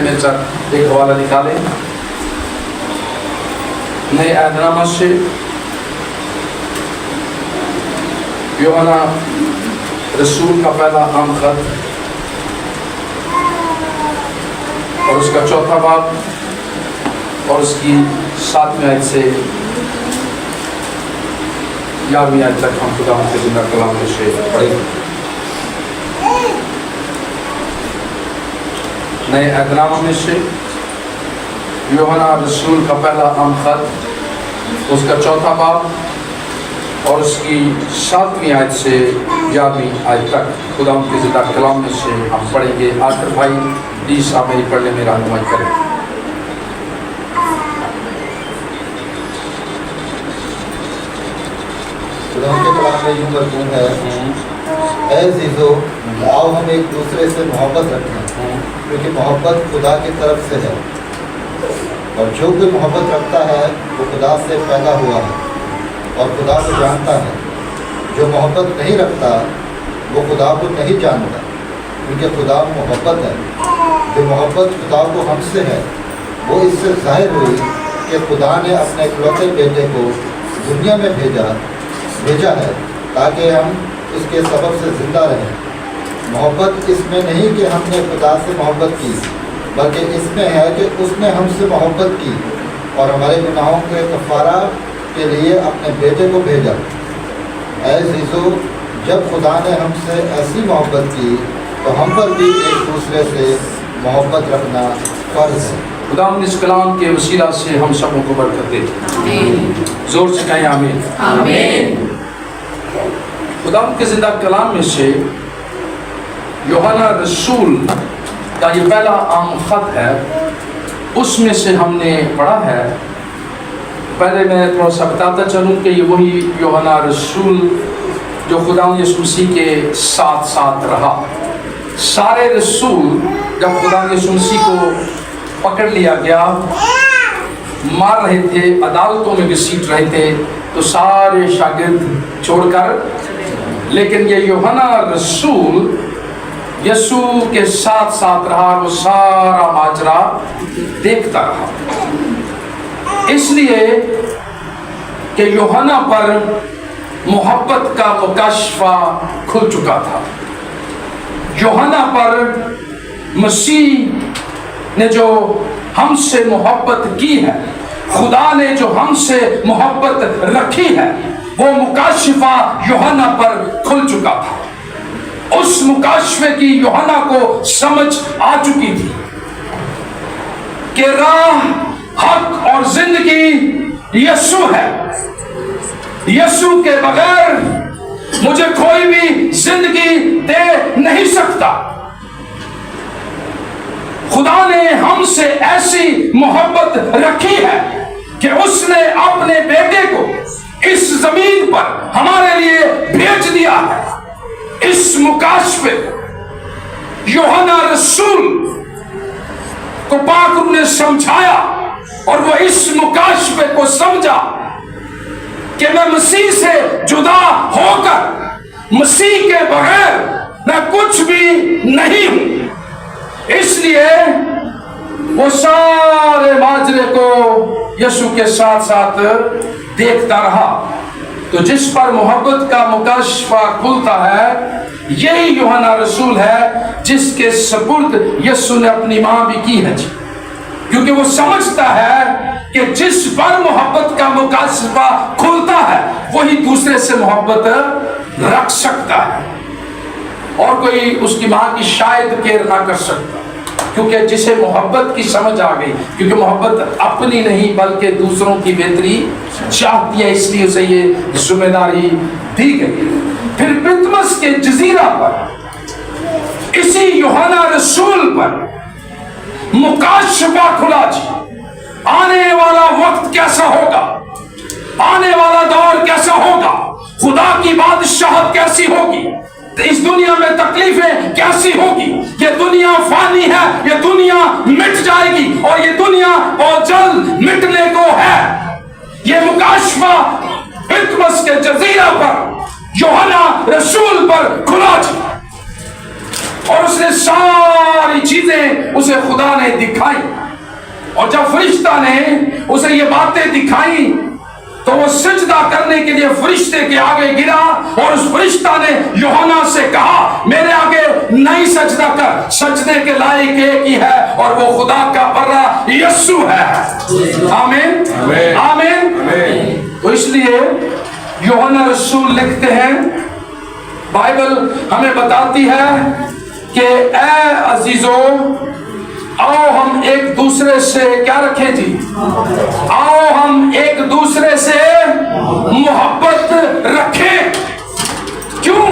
میرے ساتھ ایک حوالہ نکالیں نئے عہد نامہ سے یوحنا رسول کا پہلا عام خط اور اس کا چوتھا باب اور اس کی 7ویں آیت سے 11ویں آیت تک ہم خدا کے زندہ کلام میں سے پڑھیں گے۔ نئے عہد نامہ میں سے یوحنا رسول کا پہلا عام خط اس کا چوتھا باب اور اس کی 7ویں آیت سے 11ویں آیت تک خدا کے زندہ کلام میں سے ہم پڑھیں گے۔ آخر بھائی پلیز آپ میری پڑھنے میں رہنمائی کریں۔ خدا کے کلام میں یوں مضمون ہے، اے عزیزو آؤ ہم ایک دوسرے سے محبت رکھیں کیونکہ محبت خدا کی طرف سے ہے، اور جو کوئی محبت رکھتا ہے وہ خدا سے پیدا ہوا ہے اور خدا کو جانتا ہے۔ جو محبت نہیں رکھتا وہ خدا کو نہیں جانتا کیونکہ خدا محبت ہے۔ جو محبت خدا کو ہم سے ہے وہ اس سے ظاہر ہوئی کہ خدا نے اپنے اکلوتے بیٹے کو دنیا میں بھیجا ہے تاکہ ہم اس کے سبب سے زندہ رہیں۔ محبت اس میں نہیں کہ ہم نے خدا سے محبت کی، بلکہ اس میں ہے کہ اس نے ہم سے محبت کی اور ہمارے گناہوں کے کفارہ کے لیے اپنے بیٹے کو بھیجا۔ اے عزیزو جب خدا نے ہم سے ایسی محبت کی تو ہم پر بھی ایک دوسرے سے محبت رکھنا فرض ہے۔ خدا اس کلام کے وسیلہ سے ہم سبوں کو برکت دے۔ زور سے کہیں آمین۔ آمین۔ خدا کے زندہ کلام میں سے یوحنا رسول کا یہ پہلا عام خط ہے، اس میں سے ہم نے پڑھا ہے۔ پہلے میں تھوڑا سا بتاتا چلوں کہ یہ وہی یوحنا رسول جو خدا یسوع مسیح کے ساتھ ساتھ رہا۔ سارے رسول جب خدا یسوع مسیح کو پکڑ لیا گیا، مار رہے تھے، عدالتوں میں گھسیٹ رہے تھے، تو سارے شاگرد چھوڑ کر، لیکن یہ یوحنا رسول یسوع کے ساتھ ساتھ رہا، وہ سارا ماجرا دیکھتا رہا، اس لیے کہ یوحنا پر محبت کا مکاشفہ کھل چکا تھا۔ یوحنا پر مسیح نے جو ہم سے محبت کی ہے، خدا نے جو ہم سے محبت رکھی ہے، وہ مکاشفہ یوحنا پر کھل چکا تھا۔ اس مکاشفے کی یوحنا کو سمجھ آ چکی تھی کہ راہ، حق اور زندگی یسوع ہے۔ یسوع کے بغیر مجھے کوئی بھی زندگی دے نہیں سکتا۔ خدا نے ہم سے ایسی محبت رکھی ہے کہ اس نے اپنے بیٹے کو اس زمین پر ہمارے لیے بھیج دیا ہے۔ اس مکاشفے یوحنا رسول کو پاک روح نے سمجھایا اور وہ اس مکاشفے کو سمجھا کہ میں مسیح سے جدا ہو کر، مسیح کے بغیر میں کچھ بھی نہیں ہوں۔ اس لیے وہ سارے ماجرے کو یسوع کے ساتھ ساتھ دیکھتا رہا۔ تو جس پر محبت کا مکاشفہ کھلتا ہے، یہی یوحنا رسول ہے جس کے سپرد یسوع نے اپنی ماں بھی کی ہے، کیونکہ وہ سمجھتا ہے کہ جس پر محبت کا مکاشفہ کھلتا ہے وہی دوسرے سے محبت رکھ سکتا ہے، اور کوئی اس کی ماں کی شاید کیئر نہ کر سکتا، کیونکہ جسے محبت کی سمجھ آ گئی، کیونکہ محبت اپنی نہیں بلکہ دوسروں کی بہتری چاہتی ہے، اس لیے اسے یہ ذمہ داری دی گئی۔ پھر پتمس کے جزیرہ پر اسی یوحنا رسول پر مکاشفہ کھلا جی، آنے والا وقت کیسا ہوگا، آنے والا دور کیسا ہوگا، خدا کی بادشاہت کیسی ہوگی، اس دنیا میں تکلیفیں کیسی ہوگی، یہ دنیا فانی ہے، یہ دنیا مٹ جائے گی اور یہ دنیا بہت جلد مٹنے کو ہے۔ یہ مکاشفہ پتمس کے جزیرہ پر یوحنا رسول پر کھلا جی۔ और उसने सारी चीजें उसे खुदा ने दिखाई। और जब फरिश्ता ने उसे ये बातें दिखाई तो वो सजदा करने के लिए फरिश्ते के आगे गिरा और उस फरिश्ता ने यूहन्ना से कहा मेरे आगे नहीं सजदा कर, सजदे के लायक एक ही है और वो खुदा का बर्रा यीशु है। आमीन आमीन। तो इसलिए यूहन्ना रसूल लिखते हैं, बाइबल हमें बताती है कि ऐ अजीजों आओ हम एक दूसरे से क्या रखें जी, आओ हम एक दूसरे से मोहब्बत रखें। क्यों?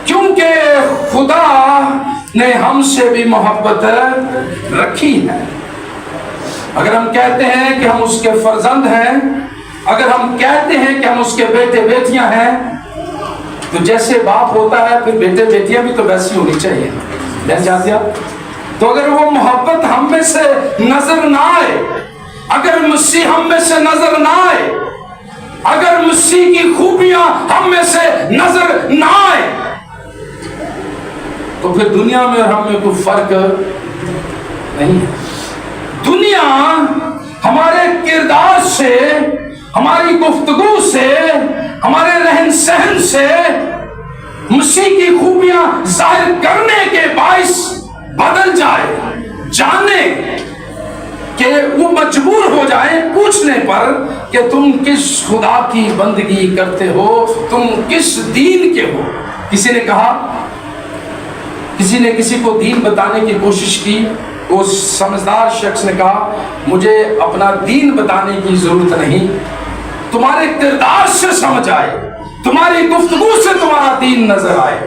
क्योंकि खुदा ने हमसे भी मोहब्बत रखी है। अगर हम कहते हैं कि हम उसके फर्जंद हैं, अगर हम कहते हैं कि हम उसके बेटे बेटियां हैं, तो जैसे बाप होता है फिर बेटे बेटियां भी तो वैसी होनी चाहिए। बहन जातिया, तो अगर वो मोहब्बत हम में से नजर ना आए, अगर मसीह हम में से नजर ना आए, अगर मसीह की खूबियां हम में से नजर ना आए, तो फिर दुनिया में और हम में कोई फर्क नहीं है। दुनिया हमारे किरदार से, हमारी गुफ्तगू से, हमारे रहन सहन से मसीह की खूबियां जाहिर करने के बाइस बदल जाए, जाने कि वो मजबूर हो जाए पूछने पर कि तुम किस खुदा की बंदगी करते हो, तुम किस दीन के हो। किसी ने कहा, किसी ने किसी को दीन बताने की कोशिश की, वो समझदार शख्स ने कहा मुझे अपना दीन बताने की जरूरत नहीं, तुम्हारे किरदार से समझ आए, तुम्हारी गुफ्तगू से तुम्हारा दीन नजर आए,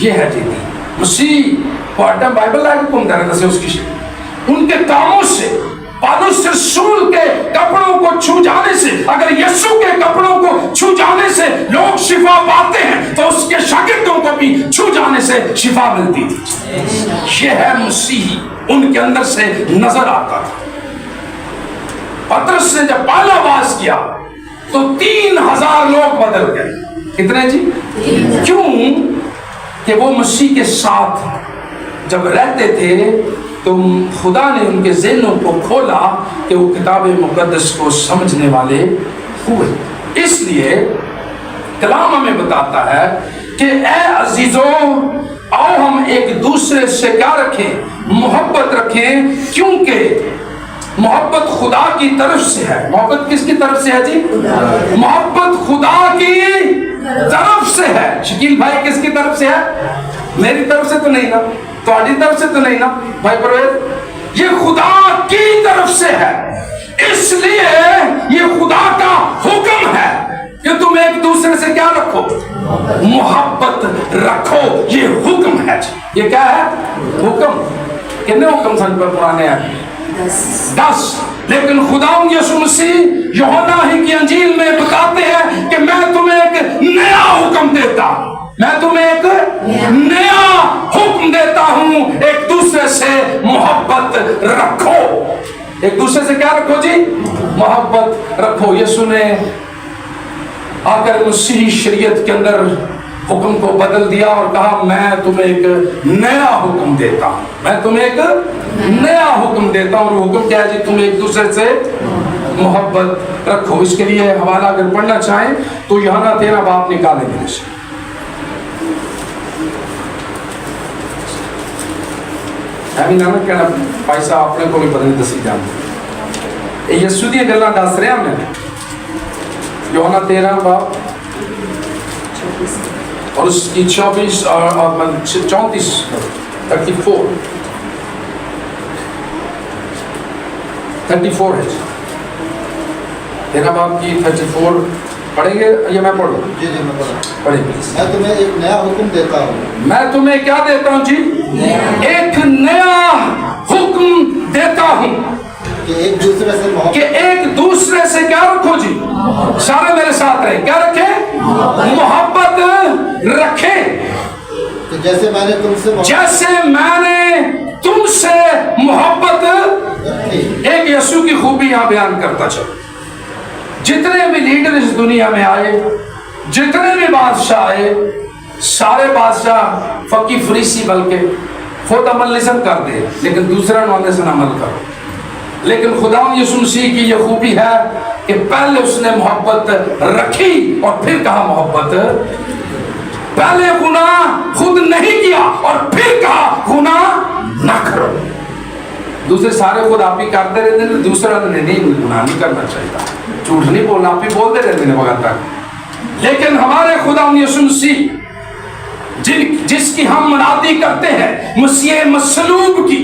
ये है जी दीन। मसीह बाइबल उसकी उनके कामों से, पौलुस रसूल के कपड़ों को छू जाने से, अगर यीशु के कपड़ों को छू जाने से लोग शिफा पाते हैं तो उसके शागिर्दों को भी छू जाने से शिफा मिलती थी। यह है मसीह, उनके अंदर से नजर आता था। पतरस ने जब पहला वास किया तो 3000 लोग बदल गए। कितने जी? क्यों? कि वो मसीह के साथ जब रहते थे तो खुदा ने उनके ज़हनों को खोला कि वो किताब मुकद्दस को समझने वाले हुए। इसलिए कलाम हमें बताता है कि ऐ अजीजों आओ हम एक दूसरे से क्या रखें, मोहब्बत रखें, क्योंकि मोहब्बत खुदा की तरफ से है। मोहब्बत किसकी तरफ से है जी? मोहब्बत खुदा की तरफ से है। शकील भाई किसकी तरफ से है? मेरी तरफ से तो नहीं ना, तुम्हारी तरफ से तो नहीं ना भाई परवेज, ये खुदा की तरफ से है। इसलिए ये खुदा का हुक्म है कि तुम एक दूसरे से क्या रखो, मोहब्बत रखो। ये हुक्म है। ये क्या है? हुक्म। कितने हुक्म सन पर पुराने हैं? 10। लेकिन खुदावंद यीशु मसीह यूहन्ना ही की अंजील में बताते हैं कि मैं तुम्हें एक नया हुक्म देता हूं, मैं तुम्हें एक नया हुक्म देता हूं, एक दूसरे से मोहब्बत रखो। एक दूसरे से क्या रखो जी? मोहब्बत रखो। यीशु ने आकर मसीही शरीयत के अंदर हुक्म को बदल दिया और कहा मैं तुम्हें एक नया हुक्म देता हूं, मैं तुम्हें एक नया हुक्म देता हूं। और हुक्म क्या है जी? तुम एक दूसरे से मोहब्बत रखो। इसके लिए हवाला अगर पढ़ना चाहें तो यूहन्ना 13 बाब निकालें मेरे से। नानक कहना भाई साहब अपने को भी पता नहीं दसी जान यीशु दी गल्लां दस रहा मैं। यूहन्ना 13 बाब और उसकी 34 और 34 34 है। 13 बाब की 34 पढ़ेंगे या मैं पढ़ूं? जी जी मैं पढ़ूं। पढ़े प्लीज। मैं तुम्हें एक नया हुक्म देता हूँ। मैं तुम्हें क्या देता हूँ जी? एक नया हुक्म देता हूँ कि एक दूसरे से मोहब्बत, कि एक दूसरे से क्या रखो जी? सारे मेरे साथ रहे, क्या रखें? मोहब्बत रखें। कि जैसे मैंने तुमसे मोहब्बत रखी। एक यीशु की खूबी यहां बयान करता चलो। जितने भी लीडर इस दुनिया में आए, जितने भी बादशाह आए, سارے بادشاہ فقی فریسی بلکہ خود عمل نسن کر دے لیکن دوسرا نوانے سے عمل کرو. لیکن خدا یسوع مسیح کی یہ خوبی ہے کہ پہلے اس نے محبت رکھی اور پھر کہا محبت. پہلے گناہ خود نہیں کیا اور پھر کہا گناہ نہ کرو. دوسرے سارے خود آپ ہی کرتے رہتے ہیں, دوسرا نہیں گناہ نہیں کرنا چاہیے, جھوٹ نہیں بولنا, آپ ہی بولتے رہتے ہیں وقت تک. لیکن ہمارے خدا یسوع مسیح جس کی ہم منادی کرتے ہیں, مسیح مصلوب کی,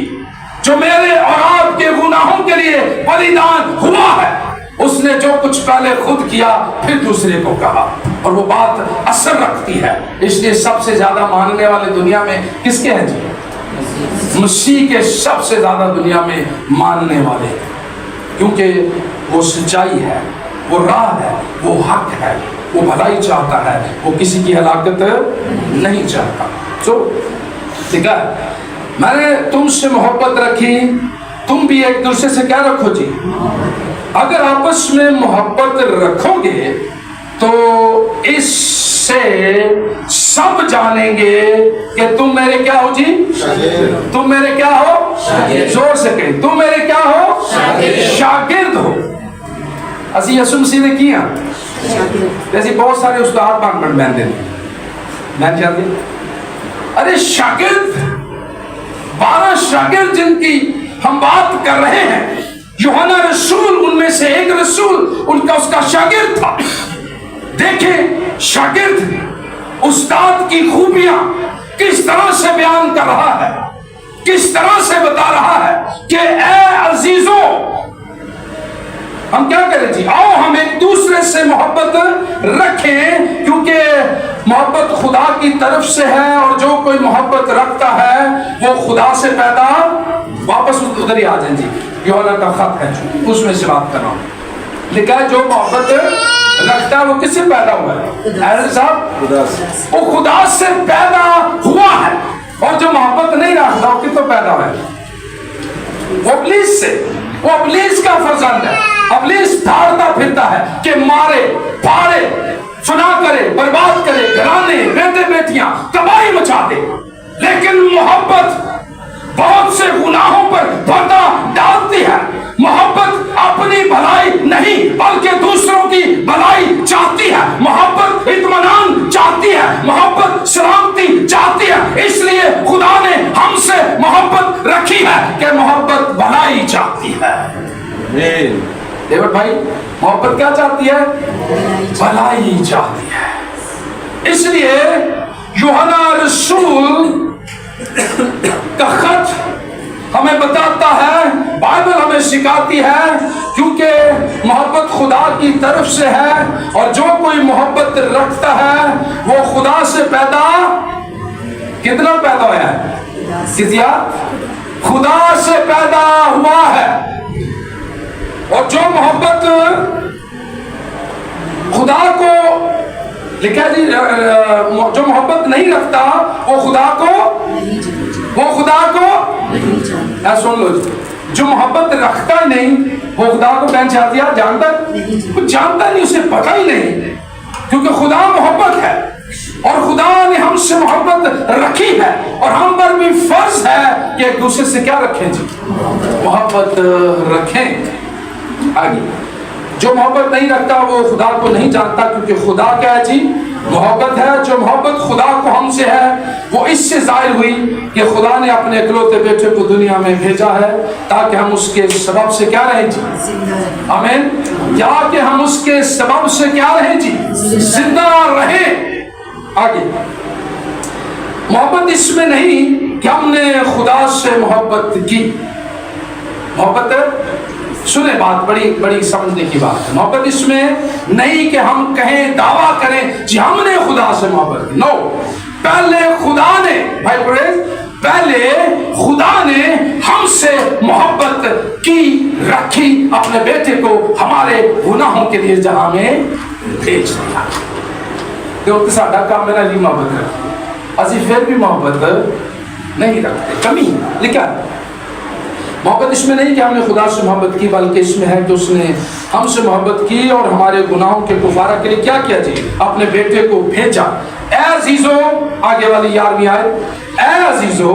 جو میرے اور آپ کے گناہوں کے لیے بلیدان ہوا ہے, اس نے جو کچھ پہلے خود کیا پھر دوسرے کو کہا, اور وہ بات اثر رکھتی ہے. اس لیے سب سے زیادہ ماننے والے دنیا میں کس کے ہیں جی؟ مسیح کے سب سے زیادہ دنیا میں ماننے والے, کیونکہ وہ سچائی ہے, وہ راہ ہے, وہ حق ہے, وہ بھلائی چاہتا ہے, وہ کسی کی ہلاکت نہیں چاہتا. تو ٹھیک ہے, میں نے تم سے محبت رکھی, تم بھی ایک دوسرے سے کیا رکھو جی؟ اگر آپس میں محبت رکھو گے تو اس سے سب جانیں گے کہ تم میرے کیا ہو جی؟ تم میرے کیا ہو؟ زور سے کہیں, تم میرے کیا ہو؟ شاگرد ہو. اسی یسوع مسیح نے کیا جیسے بہت سارے استاد بن دیں میں چاہتی, ارے شاگرد 12 شاگرد جن کی ہم بات کر رہے ہیں, یوحنا رسول ان میں سے ایک رسول ان کا اس کا شاگرد تھا. دیکھیں شاگرد استاد کی خوبیاں کس طرح سے بیان کر رہا ہے, کس طرح سے بتا رہا ہے کہ اے عزیزوں ہم کیا کریں جی, آؤ ہم ایک دوسرے سے محبت رکھیں, کیونکہ محبت خدا کی طرف سے ہے, اور جو کوئی محبت رکھتا ہے وہ خدا سے پیدا. واپس ادھر ہی آ جائیں جی, یوحنا کا خط ہے اس میں سے بات کر رہا ہوں. لکھا ہے جو محبت رکھتا ہے وہ کس سے پیدا ہوا ہے صاحب؟ وہ خدا سے پیدا ہوا ہے. اور جو محبت نہیں رکھتا وہ کتوں پیدا ہوا ہے؟ وہ ابلیس سے. وہ ابلیس کا فرزند ہے. ابلیس دھاڑتا پھرتا ہے کہ مارے پھاڑے فنا کرے, برباد کرے, گھرانے بیٹے بیٹیاں تباہی مچا دے. لیکن محبت بہت سے گناہوں پر پردہ ڈالتی ہے. محبت اپنی بھلائی نہیں بلکہ دوسروں کی بھلائی چاہتی ہے. محبت اطمینان چاہتی ہے, محبت سلامتی چاہتی ہے. اس لیے خدا نے ہم سے محبت رکھی ہے کہ محبت بھلائی چاہتی ہے. دیوڈ بھائی, محبت کیا چاہتی ہے؟ بھلائی چاہتی ہے. اس لیے یوحنا رسول کا خط ہمیں بتاتا ہے, بائبل ہمیں سکھاتی ہے, کیونکہ محبت خدا کی طرف سے ہے, اور جو کوئی محبت رکھتا ہے وہ خدا سے پیدا کتنا پیدا ہوا ہے؟ کتیا خدا سے پیدا ہوا ہے. اور جو محبت خدا کو لکھا جی, جو محبت نہیں رکھتا وہ خدا کو سن لو جی, جو محبت رکھتا ہی نہیں وہ خدا کو پہچان جانتا وہ جانتا نہیں, اسے پتہ ہی نہیں, کیونکہ خدا محبت ہے اور خدا نے ہم سے محبت رکھی ہے, اور ہم پر بھی فرض ہے کہ ایک دوسرے سے کیا رکھیں جی؟ محبت رکھیں. آگے جو محبت نہیں رکھتا وہ خدا کو نہیں جانتا, کیونکہ خدا کیا ہے جی؟ محبت ہے. جو محبت خدا کو ہم سے ہے وہ اس سے ظاہر ہوئی کہ خدا نے اپنے اکلوتے بیٹے کو دنیا میں بھیجا ہے تاکہ ہم اس کے سبب سے کیا رہیں جی؟ آمین. یا کہ ہم اس کے سبب سے کیا رہیں جی؟ زندہ رہیں. آگے محبت اس میں نہیں کہ ہم نے خدا سے محبت کی. محبت سنیں بات بڑی سمجھنے کی بات ہے. محبت اس میں نہیں کہ ہم کہیں دعویٰ کریں جی ہم نے خدا سے محبت کی. نو, پہلے خدا نے, بھائی پہلے خدا نے ہم سے محبت کی رکھی, اپنے بیٹے کو ہمارے گناہوں کے لیے جہاں میں بھیج دیا. کیونکہ ساڈا کام میرا جی محبت رکھتی, اسی پھر بھی محبت نہیں رکھتے, کمی لکھا. محبت اس میں نہیں کہ ہم نے خدا سے محبت کی, بلکہ اس میں ہے کہ اس نے ہم سے محبت کی اور ہمارے گناہوں کے کفارہ کے لیے کیا کیا جی؟ اپنے بیٹے کو بھیجا. ایز अजीजो, आगे वाली 11वीं आयत, ऐ अजीजो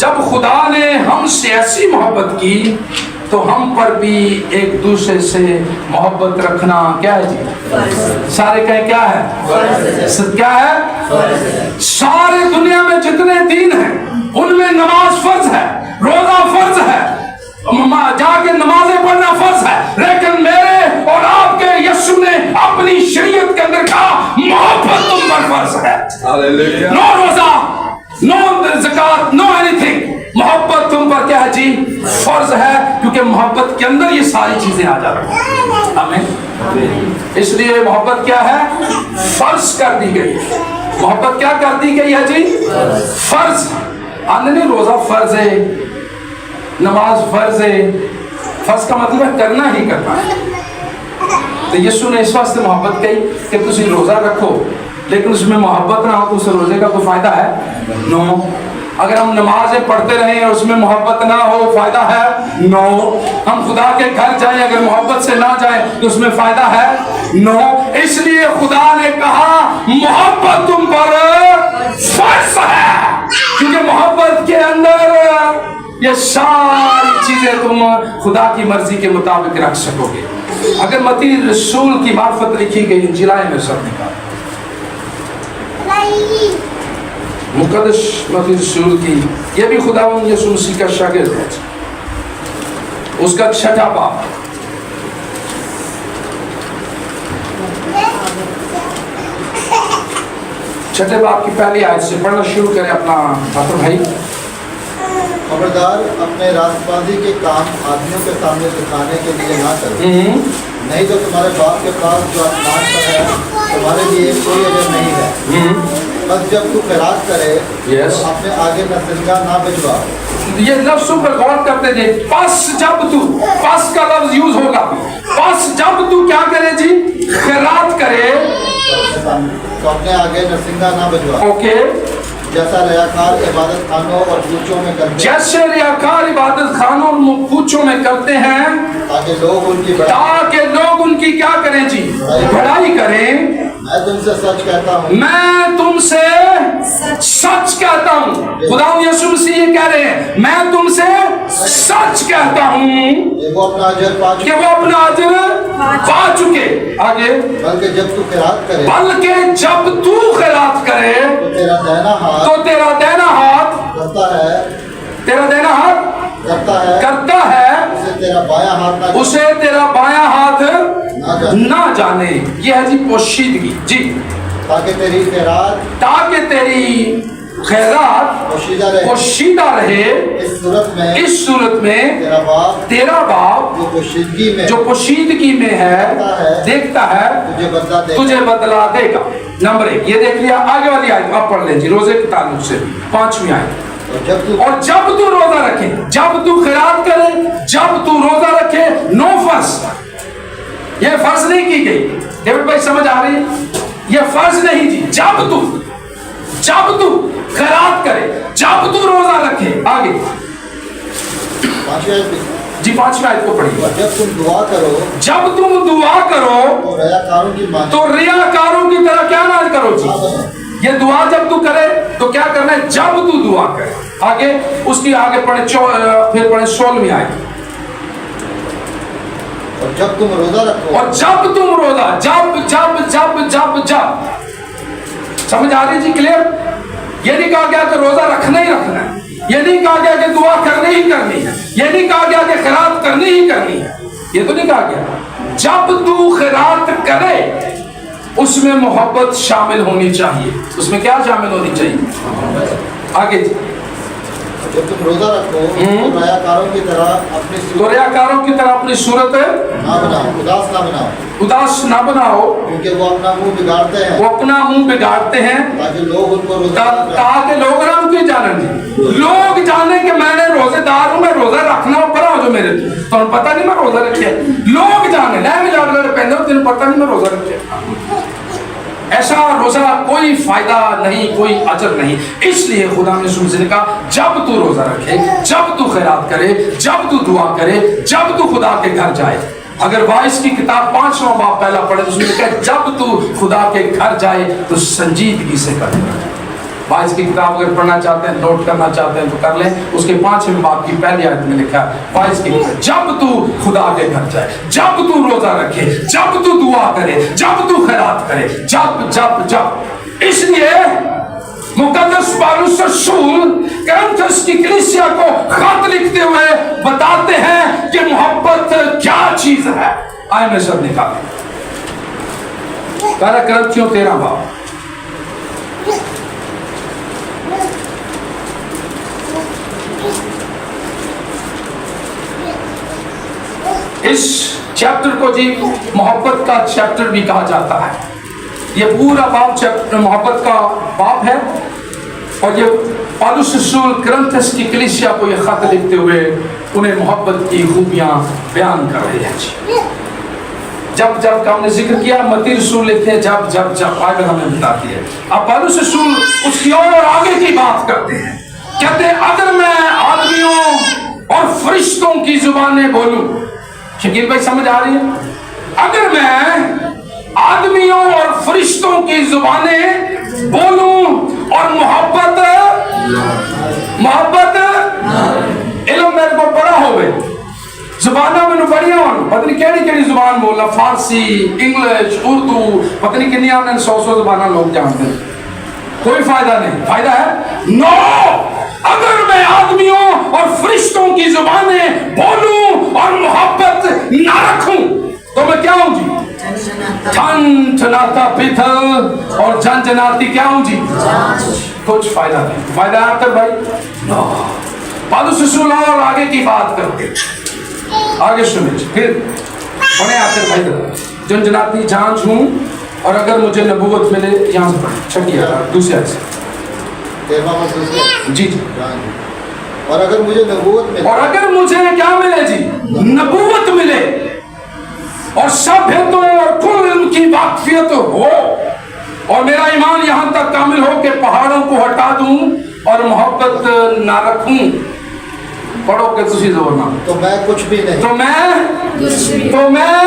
जब खुदा ने हमसे ऐसी मोहब्बत की तो हम पर भी एक दूसरे से मोहब्बत रखना क्या है जी? सारे कहें क्या है? क्या है? सारे दुनिया में जितने दीन हैं उनमें नमाज फर्ज है, रोजा फर्ज है, जाके नमाजें पढ़ना फर्ज है, लेकिन मेरे और आपके यीशु ने अपनी शरीयत के अंदर कहा मोहब्बत तुम पर फर्ज है। नो रोजा, नो ज़कात, नो एनीथिंग, मोहब्बत तुम पर क्या है जी? फर्ज है, क्योंकि मोहब्बत के अंदर ये सारी चीजें आ जाती हैं। आमीन। इसलिए मोहब्बत क्या है? फर्ज कर दी गई। मोहब्बत क्या कर दी गई है जी? फर्ज। आंदनी रोजा फर्ज है, नमाज फर्ज है। फर्ज का मतलब है करना ही करना है। तो यीशु ने इस वास्ते मोहब्बत कही कि तुम रोजा रखो, लेकिन उसमें मोहब्बत ना हो तो उस रोजे का कोई फायदा है? नो। अगर हम नमाजें पढ़ते रहें और उसमें मोहब्बत ना हो, फायदा है? नो। हम खुदा के घर जाएं, अगर मोहब्बत से ना जाएं तो उसमें फायदा है? नो। इसलिए खुदा ने कहा मोहब्बत तुम पर फर्ज है, क्योंकि मोहब्बत के अंदर ये सारी चीजें तुम खुदा की मर्जी के मुताबिक रख सकोगे। अगर मती रसूल की मार्फत लिखी गई इंजील में सब निकाल, मुकद्दस मती रसूल की, ये भी खुदावंद यीशु मसीह का शागिर्द है, उसका 6वां बाब, छठे बाब की पहली आयत से पढ़ना शुरू करें अपना ठाकुर भाई। खबरदार अपने रास्तबाजी के काम आदमियों के सामने दिखाने के लिए ना करो, नहीं तो तुम्हारे बाप के पास जो आसमान पर है तुम्हारे लिए कोई अजर नहीं है। बस जब तू खैरात करे तो अपने आगे नसरगा ना भिजवा। ये लफ्ज़ों पर गौर करते थे। बस जब तू, बस का लफ्ज यूज होगा, बस जब तू क्या करे जी? खैरात करे तो अपने आगे नसरगा ना भिजवा। ओके। जैसा रियाकार इबादत खानों और पूछों में करते, जैसे रियाकार इबादत खानों और पूछों में करते हैं, ताकि लोग उनकी क्या करें जी? बड़ाई करें। मैं तुमसे सच कहता हूँ, मैं तुमसे सच कहता हूँ। खुदा यीशु मसीह ये कह रहे हैं, मैं तुमसे सच कहता हूँ कि वो अपना अजर पा चुके। आगे, बल्कि जब तू खैरात करे, तो तेरा देना हाथ करता है उसे तेरा बायां हाथ ना जाने। ये है जी पोशीदगी जी, ताकि तेरी खैरात पोशीदा रहे। इस सूरत में तेरा बाप जो पोशीदगी में है देखता है, तुझे बदला देगा। नंबर 1 ये देख लिया। आगे वाली आयत आप पढ़ लें जी, रोजे के ताल्लुक से 5वीं आयत। और जब तू रोजा रखे, जब तू खैरात करे, जब तू रोजा रखे, नो फर्ज, ये फर्ज नहीं की गई। डेविड भाई समझ आ रही है? ये फर्ज नहीं जी। जब तू खैरात करे, जब तू रोजा रखे। आगे जी 5वीं आयत को पढ़िए। जब तुम दुआ करो तो रियाकारों की तरह क्या ना करो जी। ये दुआ जब तू करे तो क्या करना है? जब तू दुआ करे। आगे उसकी आगे पढ़े, फिर पढ़े 16वीं आयत। और जब तुम रोजा जब समझ आ रही जी? क्लियर? ये नहीं कहा गया कि रोजा रखना ही रखना है, ये नहीं कहा गया कि दुआ करनी ही करनी है, ये नहीं कहा गया कि खैरात करनी ही करनी है, ये तो नहीं कहा गया। जब तू खैरात करे उसमें मोहब्बत शामिल होनी चाहिए। उसमें क्या शामिल होनी चाहिए? आगे जब तुम रोजा रखो तो रियाकारों की तरह अपनी सूरत ना बनाओ, उदास ना बनाओ, क्योंकि वो अपना मुंह बिगाड़ते हैं, ताकि लोग उनको जाने। लोग जाने कि मैंने रोजेदार हूं, मैं रोजा रखना पड़ा जो मेरे तो पता नहीं मैं रोजा रखे। लोग जाने तेन पता नहीं मैं रोजा रखे। ऐसा रोजा कोई फायदा नहीं, कोई अजर नहीं। इसलिए खुदा ने कहा जब तू रोजा रखे, जब तू खैरात करे, जब तू दुआ करे, जब तू खुदा के घर जाए। अगर वाइस की किताब 5वां बाब पहला पढ़े तो उसमें लिखा है जब तू खुदा के घर जाए तो संजीदगी से करे। 22 की किताब अगर पढ़ना चाहते हैं, नोट करना चाहते हैं तो कर लें। उसके 5वें बाब की पहली आयत में लिखा है 22 की, जब तू खुदा के घर जाए, जब तू रोजा रखे, जब तू दुआ करे, जब तू खैरात करे, जब जब जब। इसलिए मुकद्दस पौलुस रसूल कुरिन्थस की कलीसिया को खत लिखते हुए बताते हैं कि मोहब्बत क्या चीज है। आए मैं सब निकाल पहला कुरिन्थियों 13 बाब। इस चैप्टर को जी मोहब्बत का चैप्टर भी कहा जाता है। ये पूरा बाब चैप्टर मोहब्बत का बाब है। और ये पौलुस रसूल कुरिन्थस की कलीसिया को ये खत लिखते हुए उन्हें मोहब्बत की खूबियां बयान कर रहे हैं। जब जब का हमने जिक्र किया, मत्ती रसूल लिखते हैं जब जब जब, बाइबल हमें बताती है। अब पौलुस रसूल उसकी और आगे की बात करते हैं। कहते हैं अगर मैं आदमियों और फरिश्तों की जुबानें बोलूं, शकील भाई समझ आ रही है? अगर मैं आदमियों और फरिश्तों की जुबानें बोलूं और मोहब्बत इल्म मेरे को बड़ा होवे, जुबाना मैंने बढ़िया होना, पता नहीं केड़ी केड़ी जुबान बोलना, फारसी, इंग्लिश, उर्दू, पता नहीं कितनी आपने 100 जुबाना लोग जानते हैं, कोई फायदा नहीं। फायदा है नो। अगर मैं आदमियों और फरिश्तों की जुबानें बोलूं और मोहब्बत ना रखूं तो मैं क्या हूं जी? ठनठनाता पीतल और झनझनाती क्या हूं जी? कुछ फायदा नहीं। फायदा है आपका भाई? नो। पौलुस रसूल और आगे की बात करते, आगे सुनिए फिर पढ़े आकर भाई। झनझनाती झांझ हूं और अगर मुझे नबूवत मिले, यहाँ से पढ़े छठी दूसरे आयत से जी। और अगर मुझे नबूवत मिले, और अगर मुझे क्या मिले जी? नबूवत मिले और सब भेदों और कुल इल्म की वाकफियत हो और मेरा ईमान यहाँ तक कामिल हो कि पहाड़ों को हटा दूं और मोहब्बत ना रखूं, पढ़ो के तुसी जोर ना, तो मैं कुछ भी नहीं। तो मैं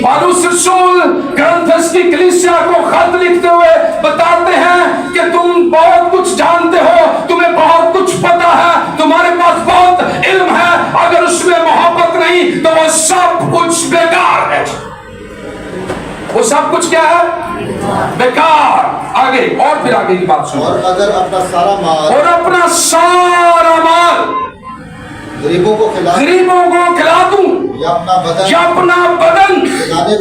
पौलुस रसूल कुरिन्थस की कलीसिया को खत लिखते हुए बताते हैं कि तुम बहुत कुछ जानते हो, तुम्हें बहुत कुछ पता है, तुम्हारे पास बहुत इल्म है, अगर उसमें मोहब्बत नहीं तो वो सब कुछ बेकार है। वो सब कुछ क्या है? बेकार। आगे और फिर आगे की बात सुनो। और अगर अपना सारा माल, और अपना सारा माल गरीबों को खिला दूं या अपना बदन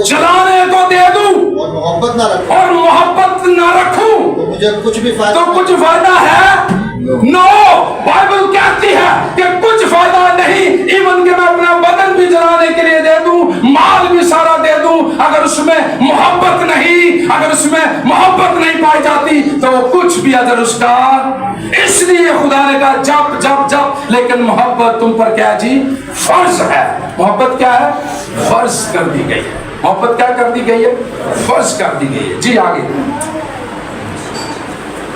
जलाने को दे दूं और मोहब्बत ना रखूं तो मुझे कुछ भी फायदा है? नो। बाइबल कहती है कि कुछ फायदा नहीं। इवन कि मैं अपना बदन भी जलाने के लिए दे दूं, माल भी सारा दे दूं, अगर उसमें मोहब्बत नहीं पाई जाती तो कुछ भी अजर उसका। इसलिए खुदा ने कहा जब जब जब, लेकिन मोहब्बत तुम पर क्या जी? फर्ज है। मोहब्बत क्या है? फर्ज कर दी गई है। मोहब्बत क्या कर दी गई है? फर्ज कर दी गई है जी। आगे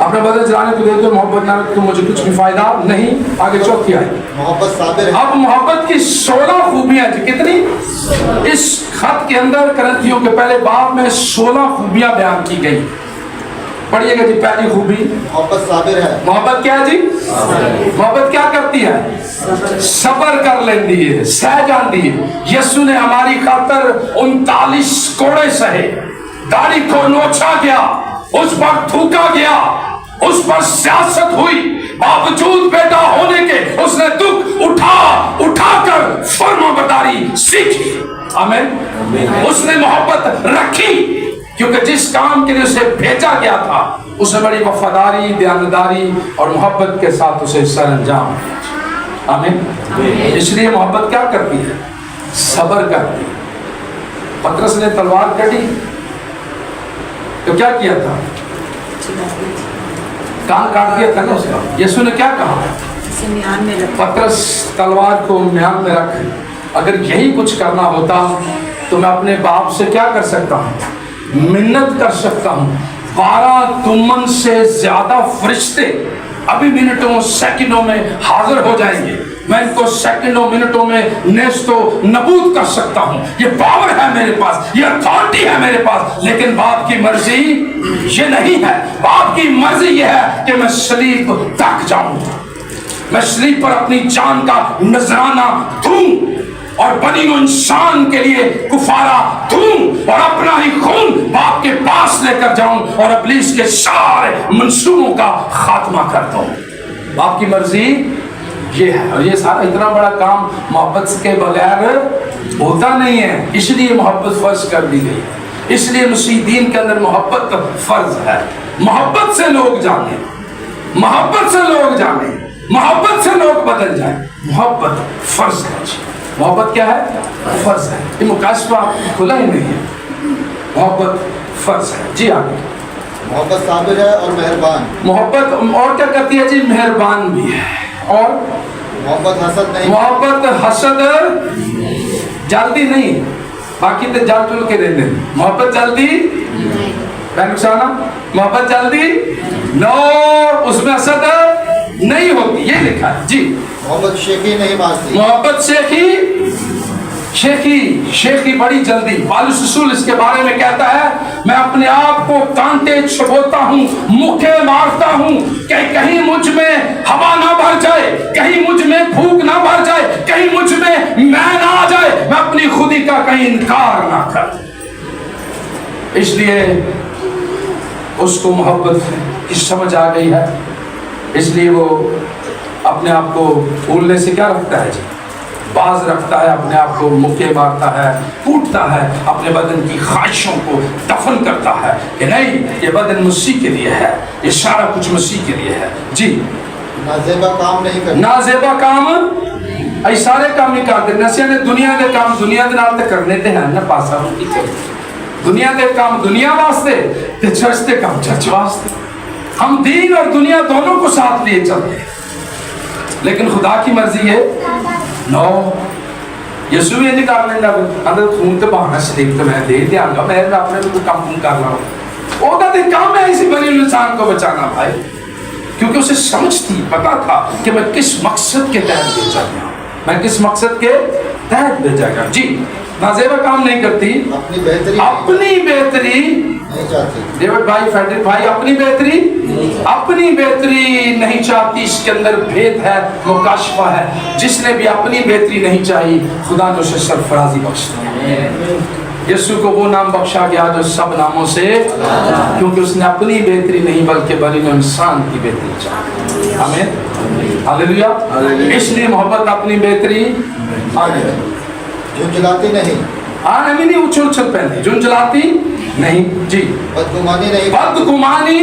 अपने बदन जलाने को दे दो, मोहब्बत ना रख तो मुझे कुछ भी फायदा नहीं। आगे चौथी आई मोहब्बत साबिर है। अब मोहब्बत की 16 खूबियां जी। कितनी? इस खत के अंदर कुरिन्थियों के पहले बाब में 16 खूबियां बयान की गई। पढ़िएगा जी। पहली खूबी मोहब्बत साबिर है। मोहब्बत क्या जी? मोहब्बत क्या करती है? सबर कर लेती है, सह जाती है। यीशु ने हमारी खातर 39 कोड़े सहे, दाढ़ी को नोचा गया, उस पर थूका गया, उस पर सियासत हुई, बावजूद बेटा होने के उसने दुख उठाकर फर्माबरदारी सीखी। आमीन। उसने मोहब्बत रखी क्योंकि जिस काम के लिए उसे भेजा गया था उसे बड़ी वफादारी, दयानदारी और मोहब्बत के साथ उसे सरअंजाम दिया। आमीन। इसलिए मोहब्बत क्या करती है? सबर करती है। पतरस ने तलवार कटी तो क्या किया था? कान काट दिया था ना उसका। यीशु ने क्या कहा? पतरस तलवार को म्यान में रख। अगर यही कुछ करना होता तो मैं अपने बाप से क्या कर सकता हूँ? मिन्नत कर सकता हूँ। 12 तुमन से ज्यादा फरिश्ते अभी मिनटों सेकंडों में हाजिर हो जाएंगे। मैं इनको सेकंडों मिनटों में नेस्तो नबूद कर सकता हूँ। ये पावर है मेरे पास, ये अथॉरिटी है मेरे पास, लेकिन बाप की मर्जी ये नहीं है। बाप की मर्जी ये है कि मैं सलीब तक जाऊं, मैं सलीब पर अपनी जान का नजराना दूं और बनी हुई इंसान के लिए कुफारा दूं और अपना ही खून बाप के पास लेकर जाऊं और इब्लीस के सारे मंसूबों का खात्मा कर दूं। बाप की मर्जी ये है। और ये सारा इतना बड़ा काम मोहब्बत के बगैर होता नहीं है, इसलिए मोहब्बत फर्ज कर दी गई है। इसलिए मसीह दीन के अंदर मोहब्बत फर्ज है। मोहब्बत से लोग जाने, मोहब्बत से लोग जाने, मोहब्बत से लोग बदल जाए। मोहब्बत फर्ज है। मोहब्बत क्या है? फर्ज है। ये मुकाशफा खुला ही नहीं है, मोहब्बत फर्ज है। जी आगे। मोहब्बत साबिर है और मेहरबान। मोहब्बत और क्या करती है जी? मेहरबान भी है। और मोहब्बत हसद नहीं। मोहब्बत हसद जल्दी नहीं, बाकी तो जल तुल के रहते। मोहब्बत जल्दी नुकसाना, मोहब्बत जल्दी नो, उसमें हसद नहीं होती, ये लिखा है जी। मोहब्बत शेखी नहीं मारती। मोहब्बत शेखी बड़ी जल्दी। पालूस रसूल इसके बारे में कहता है, मैं अपने आप को कांटे छुपाता हूँ, मुक्के मारता हूँ कि कहीं मुझ में हवा ना भर जाए, कहीं मुझ में भूख ना भर जाए, कहीं मुझ में मैं ना आ जाए, मैं अपनी खुदी का कहीं इनकार ना कर। इसलिए उसको मोहब्बत की समझ आ गई है, इसलिए वो अपने आप को भूलने से क्या रखता है जी? बाज रखता है, अपने आप को मुक्के मारता है, कूटता है, अपने बदन की ख्वाहिशों को दफन करता है कि नहीं, ये बदन मसीह के लिए है, ये सारा कुछ मसीह के लिए है जी। नाजेबा काम नहीं करता। नाजेबा काम ऐ सारे काम नहीं करते। नशे ने दुनिया के काम दुनिया के नाल ते करने ते हैं ना, पासा दुनिया के काम दुनिया वास्ते ते चर्च के काम चर्च वास्ते। हम दीन और दुनिया दोनों को साथ लिए चलते हैं, लेकिन खुदा की मर्जी है नो। यसू भी नहीं कर लेंदा, अंदर खून ते बहाना शरीफ तो मैं दे दियांगा, मैं अपने को काम कर रहा हूँ। ओदा ते काम है इसी बने इंसान को बचाना भाई, क्योंकि उसे समझ थी, पता था कि मैं किस मकसद के तहत भेजा गया हूँ, मैं किस मकसद के तहत भेजा गया जी। नाजेबा काम नहीं करती, अपनी बेहतरी नहीं चाहती। डेविड भाई, फेडरिक भाई, अपनी बेहतरी नहीं चाहती। इसके अंदर भेद है, मुकाशफा है। जिसने भी अपनी बेहतरी नहीं चाहिए, खुदा ने उसे सरफराजी बख्श दी। यीशु को वो नाम बख्शा गया जो सब नामों से, क्योंकि उसने अपनी बेहतरी नहीं बल्कि बनी इंसान की बेहतरी चाहिए। आमीन, हालेलुया। इसलिए मोहब्बत अपनी बेहतरी आगे झुंझलाती नहीं। नहीं उछल उछल पहले झुंझलाती नहीं जी। बदगुमानी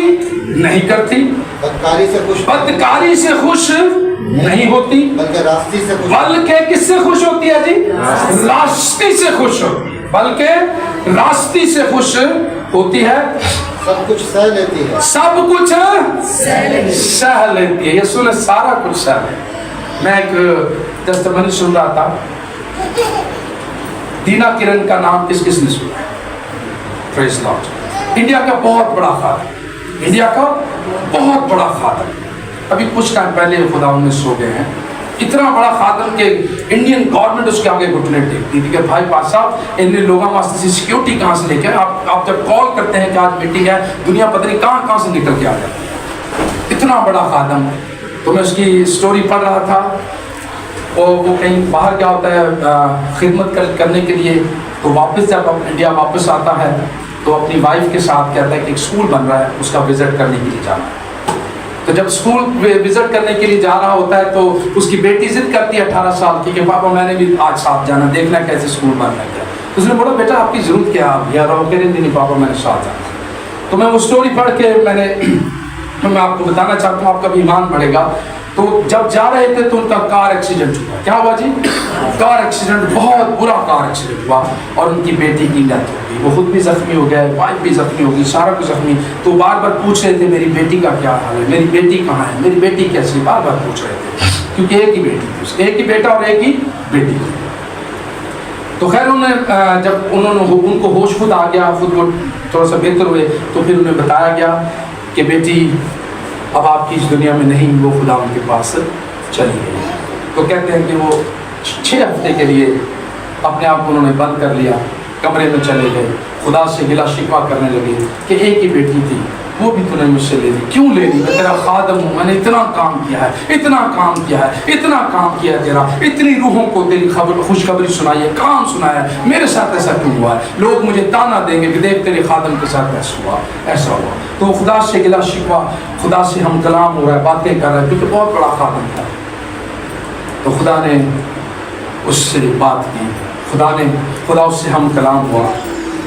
नहीं करती। बदकारी से खुश नहीं होती, बल्कि रास्ते से खुश। बल्कि किससे खुश होती है जी? रास्ते से खुश होती है, बल्कि रास्ते से खुश होती है। सब कुछ सह लेती है। सब कुछ सह लेती है। यीशु ने सारा कुछ सह लिया। मैं एक टेस्टिमनी सुन रहा था, दीना किरण का नाम किस किस ने सुना? Praise Lord. इंडिया का बहुत बड़ा खादम, इंडिया का बहुत बड़ा खादम। अभी कुछ टाइम पहले खुदा उन्हें सो गए हैं। इतना बड़ा खादम के इंडियन गवर्नमेंट उसके आगे घुटने टेकती थी कि भाई पास साहब इन लोगों वास्ते से सिक्योरिटी कहाँ से लेके आप जब कॉल करते हैं कि आज मीटिंग है, दुनिया पता नहीं कहाँ से निकल के आ जाती है। इतना बड़ा खादम। तो मैं उसकी स्टोरी पढ़ रहा था, और वो कहीं बाहर क्या होता है खिदमत करने के लिए, तो वापस जब इंडिया वापस आता है तो अपनी वाइफ के साथ कहता है कि एक स्कूल बन रहा है, उसका विजिट करने के लिए जाना है। तो जब स्कूल विजिट करने के लिए जा रहा होता है तो उसकी बेटी जिद करती है 18 साल की कि पापा मैंने भी आज साथ जाना, देखना कैसे स्कूल बन रहा है। उसने बोला बेटा आपकी ज़रूरत क्या, आप यहाँ रहो? कह रही नहीं पापा मैंने साथ जाना। तो मैं वो स्टोरी पढ़ के मैं आपको बताना चाहता हूँ, आपका भी ईमान बढ़ेगा। तो जब जा रहे थे तो उनका कार एक्सीडेंट हुआ। क्या हुआ जी? कार एक्सीडेंट, बहुत बुरा कार एक्सीडेंट हुआ और उनकी बेटी की डेथ हो गई। वो खुद भी जख्मी हो गए, वाइफ भी जख्मी हो गई, सारा कुछ जख्मी। तो बार बार पूछ रहे थे मेरी बेटी का क्या हाल है, मेरी बेटी कहाँ है, मेरी बेटी कैसी, बार बार पूछ रहे थे, क्योंकि एक ही बेटी थी, एक ही बेटा और एक ही बेटी। तो खैर उन्हें जब उनको होश खुद आ गया, खुद को थोड़ा सा बेहतर हुए, तो फिर उन्हें बताया गया कि बेटी अब आपकी इस दुनिया में नहीं, वो खुदा उनके पास चली गई। तो कहते हैं कि वो 6 हफ्ते के लिए अपने आप को उन्होंने बंद कर लिया, कमरे में चले गए, खुदा से गिला शिकवा करने लगे कि एक ही बेटी थी, वो भी तूने मुझसे ले ली, क्यों ले ली? मैं तेरा खादम हूँ, मैंने इतना काम किया है, इतना काम किया है, इतना काम किया है तेरा, इतनी रूहों को तेरी खबर खुशखबरी सुनाई है, काम सुनाया है, मेरे साथ ऐसा क्यों हुआ है? लोग मुझे ताना देंगे कि देख तेरे खादम के साथ ऐसा हुआ। तो खुदा से गिला शिकवा, खुदा से हम कलाम हो रहा है, बातें कर रहे हैं, क्योंकि बहुत बड़ा खादम था। तो खुदा ने उससे बात की, खुदा उससे हम कलाम हुआ।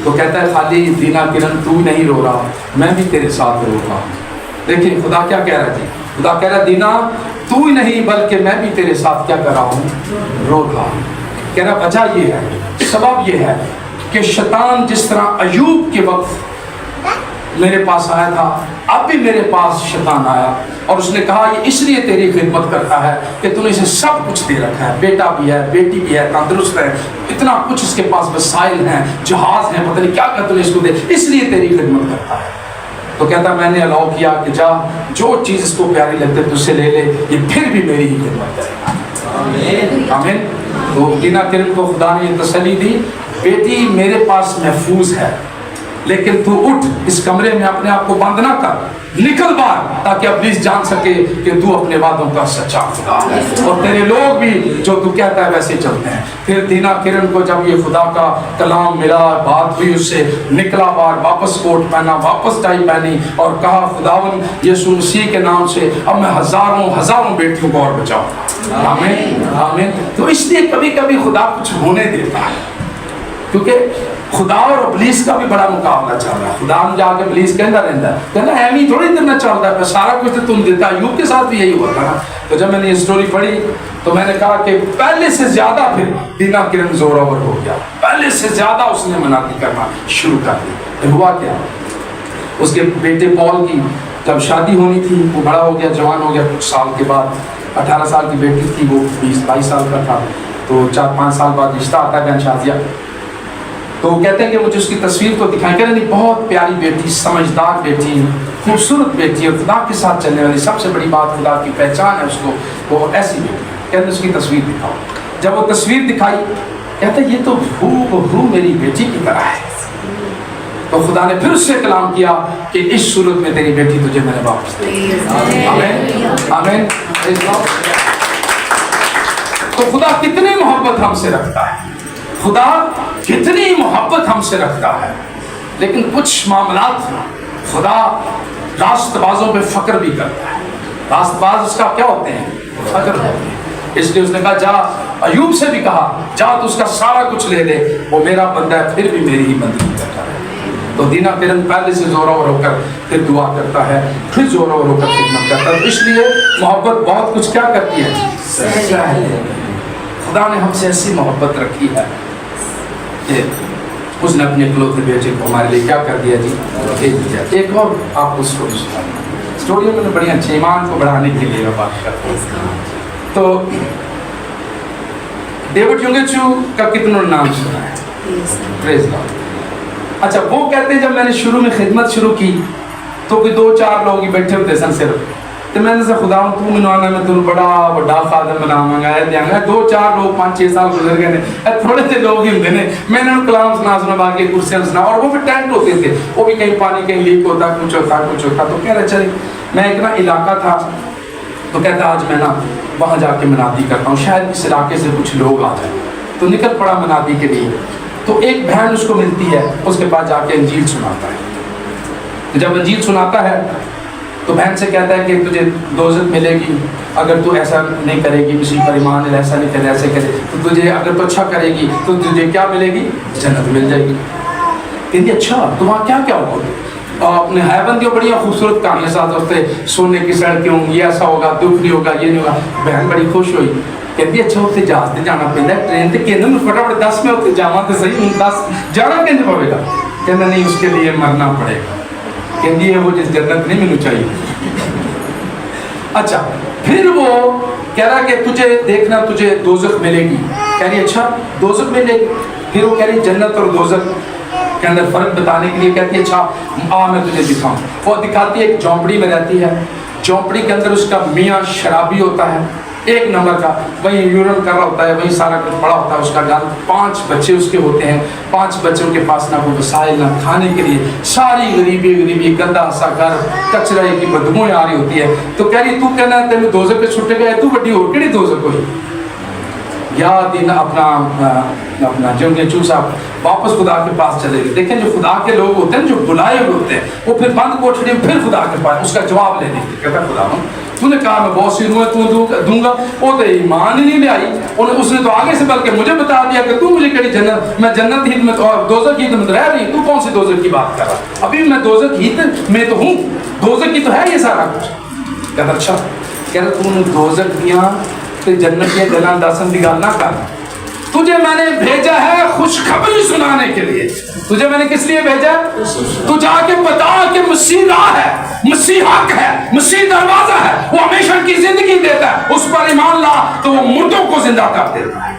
तो कहता है खाली दीना किरण तू नहीं रो रहा, मैं भी तेरे साथ रो रहा हूँ। देखिए खुदा क्या कह रहा है जी, खुदा कह रहा है दीना तू ही नहीं बल्कि मैं भी तेरे साथ क्या कर रहा हूँ, रो रहा हूँ। कह रहा वजह ये है, सबब ये है कि शैतान जिस तरह अयूब के वक्त मेरे पास आया था, अब भी मेरे पास शैतान आया और उसने कहा ये इसलिए तेरी खिदमत करता है कि तूने इसे सब कुछ दे रखा है, बेटा भी है, बेटी भी है, तंदुरुस्त है, इतना कुछ इसके पास वसाइल हैं, जहाज हैं, पता नहीं क्या क्या तूने इसको दे, इसलिए तेरी खिदमत करता है। तो कहता मैंने अलाउ किया कि जा जो चीज़ इसको प्यारी लगती है तुझसे ले ले, ये फिर भी मेरी ही खिदमत करेगा। आमीन। तो दीना किरण को खुदा ने ये तसल्ली दी, बेटी मेरे पास महफूज है, लेकिन तू उठ, इस कमरे में अपने आप को बंद ना कर, निकल बाहर, ताकि इब्लीस जान सके कि तू अपने वादों का सच्चा खुदा है और तेरे लोग भी जो तू कहता है वैसे चलते हैं। फिर दीना किरण को जब ये खुदा का कलाम मिला, बात हुई उससे, निकला बाहर, वापस कोट पहना, वापस टाई पहनी और कहा खुदावन यीशु मसीह के नाम से अब मैं हजारों बेटियों को और बचाऊंगा। आमीन आमीन। तो इसलिए कभी कभी खुदा कुछ होने देता है, क्योंकि खुदा और इब्लीस का भी बड़ा मुकाबला चल रहा है। खुदा में जाके इब्लीस कहता रहता है, कहना एमी थोड़ी देर चलता है, सारा कुछ तो तुम देता। अय्यूब के साथ भी यही हुआ था ना। तो जब मैंने ये स्टोरी पढ़ी तो मैंने कहा कि पहले से ज्यादा फिर दीना किरण जोरावर हो गया, पहले से ज्यादा उसने मनाती करना शुरू कर दी। हुआ क्या, उसके बेटे पॉल की जब शादी होनी थी, वो बड़ा हो गया, जवान हो गया, कुछ साल के बाद 18 साल की बेटी थी, वो 20-22 साल का था। तो 4-5 साल बाद रिश्ता आता है, बहन शादिया। तो वो कहते हैं कि मुझे उसकी तस्वीर तो दिखाई, कह रहे नहीं बहुत प्यारी बेटी, समझदार बेटी, खूबसूरत बेटी और खुदा के साथ चलने वाली, सबसे बड़ी बात खुदा की पहचान है उसको, वो ऐसी बेटी। कहते उसकी तस्वीर दिखाओ। जब वो तस्वीर दिखाई, कहते ये तो हूबहू मेरी बेटी की तरह है। तो खुदा ने फिर उससे कलाम किया कि इस सूरत में तेरी बेटी तुझे मैंने वापस दी। आमीन आमीन। तो खुदा कितनी मोहब्बत हमसे रखता है, खुदा कितनी मोहब्बत हमसे रखता है, लेकिन कुछ मामलात खुदा रास्तबाजों पे फक्र भी करता है। रास्तबाज उसका क्या होते हैं, फक्र होते हैं। इसलिए उसने कहा जा, अयूब से भी कहा जा तो उसका सारा कुछ ले ले, वो मेरा बंदा है, फिर भी मेरी ही बंदगी करता है। तो दीना किरण पहले से जोरावर होकर फिर दुआ करता है, फिर जोरावर होकर खिदमत करता है। तो इसलिए मोहब्बत बहुत कुछ क्या करती है, खुदा ने हमसे ऐसी मोहब्बत रखी है कि उसने अपने इकलौते बेटे को हमारे लिए क्या कर दिया जी, भेज दिया। एक और आपको स्टोरी मैंने बड़ी अच्छी ईमान को बढ़ाने के लिए मैं बात करता हूँ। तो डेविड युंगेचू का कितनों नाम सुना है, प्रेज गॉड। अच्छा, वो कहते हैं जब मैंने शुरू में खिदमत शुरू की तो कोई 2-4 लोग ही बैठे होते सन सिर्फ, तो मैंने से खुदा तू मैंने आना मैं तुम बड़ा बड़ा खादम बनावांगा, 2-4 लोग 5-6 साल गुजर गए ने, थोड़े से लोग ही होंगे ने, मैंने उनको कलाम सुना बाकी कुर्सियां सुना, और वो भी टेंट होते थे, वो भी कहीं पानी कहीं लीक होता, कुछ होता। तो कह रहे चले, मैं एक ना इलाका था, तो कहता आज मैं ना वहाँ जाके मनादी करता हूँ, शायद इस इलाके से कुछ लोग आ जाए। तो निकल पड़ा मनादी के लिए। तो एक बहन उसको मिलती है, उसके पास जाके अंजील सुनाता है। तो जब अंजील सुनाता है तो बहन से कहता है कि तुझे दोज़त मिलेगी अगर तू ऐसा नहीं करेगी, मसीह पर ईमान ले, ऐसा नहीं करे, ऐसे करे तो तुझे, अगर तू अच्छा करेगी तो तुझे क्या मिलेगी, जन्नत मिल जाएगी। कहती अच्छा तो वहाँ क्या क्या होगा, अपने हैबंदी बड़ी खूबसूरत कहानियाँ साथ होते, सोने की सड़कें होंगी, ऐसा होगा, दुख नहीं होगा, ये नहीं होगा। बहन बड़ी खुश हुई, कहती अच्छा उत्थे जहाज से जाना पैदा, ट्रेन से कहते फटाफट 10 में उत्थे जावा तो सही, 10 जाना कैसे पड़ेगा, कहना नहीं उसके लिए मरना पड़ेगा। कहती है वो जिस जन्नत नहीं मिलनी चाहिए। अच्छा, फिर वो कह रहा कि तुझे देखना तुझे दोज़ख मिलेगी, कह रही अच्छा दोज़ख मिलेगी। फिर वो कह रही जन्नत और दोज़ख के अंदर फर्क बताने के लिए कहती है अच्छा आ मैं तुझे दिखाऊं। वो दिखाती है, एक झोंपड़ी में रहती है, झोंपड़ी के अंदर उसका मियाँ शराबी होता है, एक नंबर का, वहीं यूरन कर रहा होता है, वहीं सारा कुछ पड़ा होता है उसका गाल। 5 बच्चे उसके होते हैं, 5 बच्चों के पास ना कोई वसाइल ना खाने के लिए, सारी गरीबी, गंदा सा घर, कचरे की बदबूएं आ रही होती है। तो कह रही तू कहना तेन दोजक के छुट्टे गए, तू बड़ी हो केड़ी दोजक हुई। या दिन अपना जिनके चूसा वापस खुदा के पास चले गए। देखें जो खुदा के लोग होते हैं, जो बुलाए हुए होते हैं, वो फिर बंद कोठरी में फिर खुदा के पास उसका जवाब लेने के कहता खुदा तूने कहा मैं बहुत सी तू दूंगा, वो तो ईमान ही नहीं ले आई। उसने तो आगे से बल्कि मुझे बता दिया कि तू मुझे कड़ी जन्नत, मैं जन्नत ही में तो दोजक ही में रह रही, तू कौन सी दोजक की बात कर रहा, अभी मैं दोजक ही में तो हूँ, दोजक की तो है ये सारा कुछ। कहता अच्छा, कह रहा तूने दोजक दिया तो जन्नत के जलाल दासन की गल ना कर, तुझे मैंने भेजा है खुशखबरी सुनाने के लिए। तुझे मैंने किस लिए भेजा? तू जाके बता कि मसीह राह है, मसीह हक है, मसीह दरवाजा है, वो हमेशा की जिंदगी देता है, उस पर ईमान ला तो वो मुर्दों को जिंदा कर देता है।